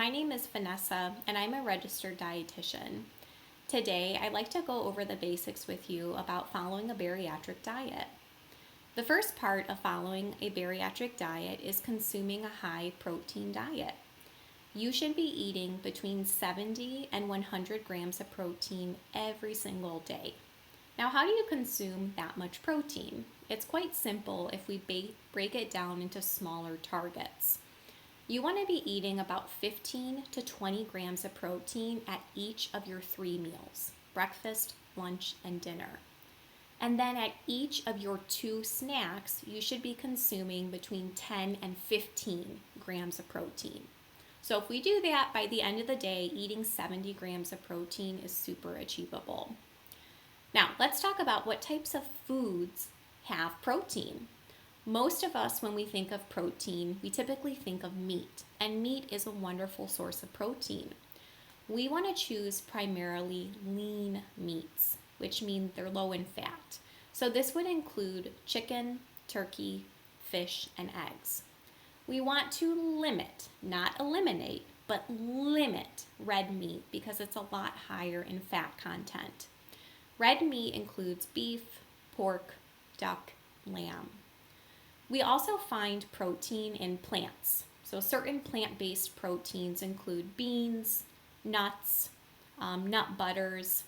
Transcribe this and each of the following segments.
My name is Vanessa, and I'm a registered dietitian. Today, I'd like to go over the basics with you about following a bariatric diet. The first part of following a bariatric diet is consuming a high protein diet. You should be eating between 70 and 100 grams of protein every single day. Now, how do you consume that much protein? It's quite simple if we break it down into smaller targets. You want to be eating about 15 to 20 grams of protein at each of your 3 meals: breakfast, lunch, and dinner. And then at each of your 2 snacks, you should be consuming between 10 and 15 grams of protein. So if we do that, by the end of the day, eating 70 grams of protein is super achievable. Now, let's talk about what types of foods have protein. Most of us, when we think of protein, we typically think of meat, and meat is a wonderful source of protein. We want to choose primarily lean meats, which means they're low in fat. So this would include chicken, turkey, fish, and eggs. We want to limit, not eliminate, but limit red meat because it's a lot higher in fat content. Red meat includes beef, pork, duck, lamb. We also find protein in plants. So certain plant-based proteins include beans, nuts, nut butters,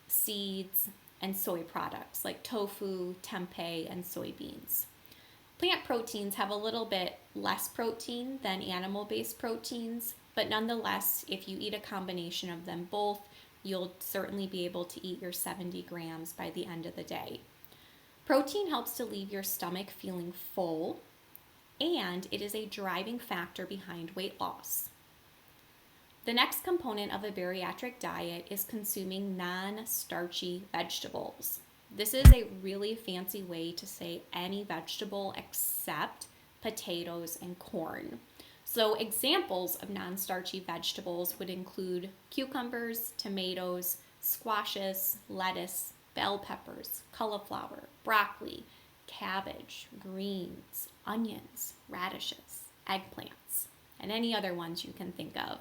seeds, and soy products like tofu, tempeh, and soybeans. Plant proteins have a little bit less protein than animal-based proteins, but nonetheless, if you eat a combination of them both, you'll certainly be able to eat your 70 grams by the end of the day. Protein helps to leave your stomach feeling full, and it is a driving factor behind weight loss. The next component of a bariatric diet is consuming non-starchy vegetables. This is a really fancy way to say any vegetable except potatoes and corn. So examples of non-starchy vegetables would include cucumbers, tomatoes, squashes, lettuce, bell peppers, cauliflower, broccoli, cabbage, greens, onions, radishes, eggplants, and any other ones you can think of.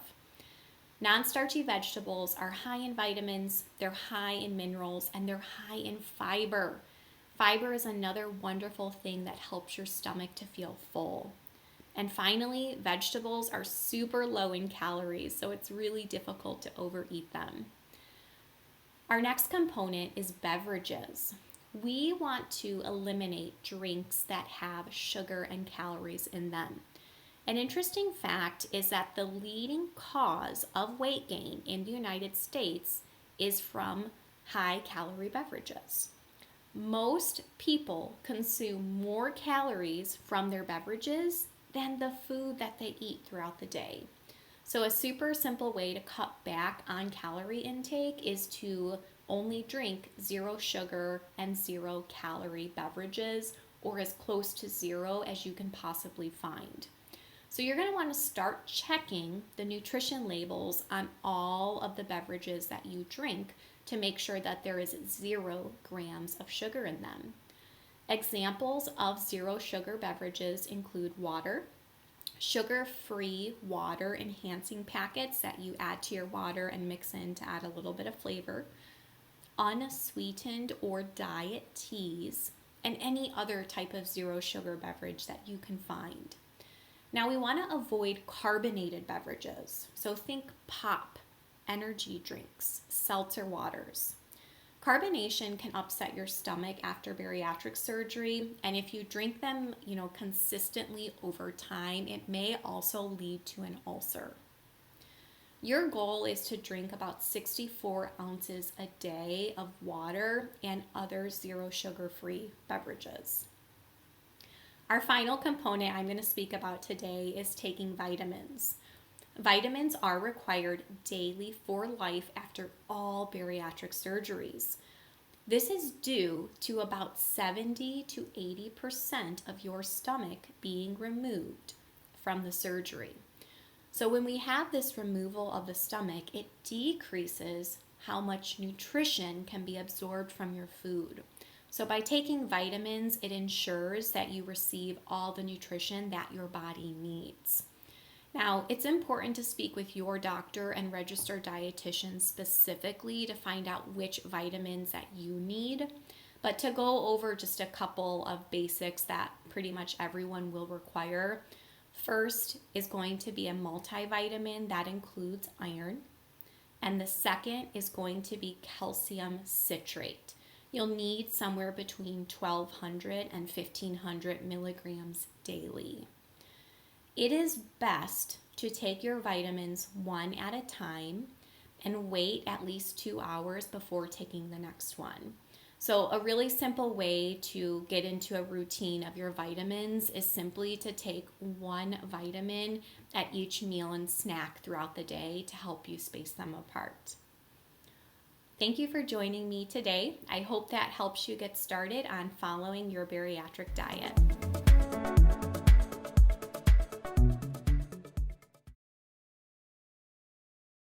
Non-starchy vegetables are high in vitamins, they're high in minerals, and they're high in fiber. Fiber is another wonderful thing that helps your stomach to feel full. And finally, vegetables are super low in calories, so it's really difficult to overeat them. Our next component is beverages. We want to eliminate drinks that have sugar and calories in them. An interesting fact is that the leading cause of weight gain in the United States is from high-calorie beverages. Most people consume more calories from their beverages than the food that they eat throughout the day. So a super simple way to cut back on calorie intake is to only drink 0 sugar and 0 calorie beverages, or as close to 0 as you can possibly find. So you're going to want to start checking the nutrition labels on all of the beverages that you drink to make sure that there is 0 grams of sugar in them. Examples of 0 sugar beverages include water, sugar-free water enhancing packets that you add to your water and mix in to add a little bit of flavor, unsweetened or diet teas, and any other type of 0 sugar beverage that you can find. Now we want to avoid carbonated beverages. So think pop, energy drinks, seltzer waters. Carbonation can upset your stomach after bariatric surgery, and if you drink them, consistently over time, it may also lead to an ulcer. Your goal is to drink about 64 ounces a day of water and other 0 sugar-free beverages. Our final component I'm going to speak about today is taking vitamins. Vitamins are required daily for life after all bariatric surgeries. This is due to about 70 to 80% of your stomach being removed from the surgery. So when we have this removal of the stomach, it decreases how much nutrition can be absorbed from your food. So by taking vitamins, it ensures that you receive all the nutrition that your body needs. Now, it's important to speak with your doctor and registered dietitian specifically to find out which vitamins that you need. But to go over just a couple of basics that pretty much everyone will require, first is going to be a multivitamin that includes iron. And the second is going to be calcium citrate. You'll need somewhere between 1,200 and 1,500 milligrams daily. It is best to take your vitamins one at a time and wait at least 2 hours before taking the next one. So a really simple way to get into a routine of your vitamins is simply to take one vitamin at each meal and snack throughout the day to help you space them apart. Thank you for joining me today. I hope that helps you get started on following your bariatric diet.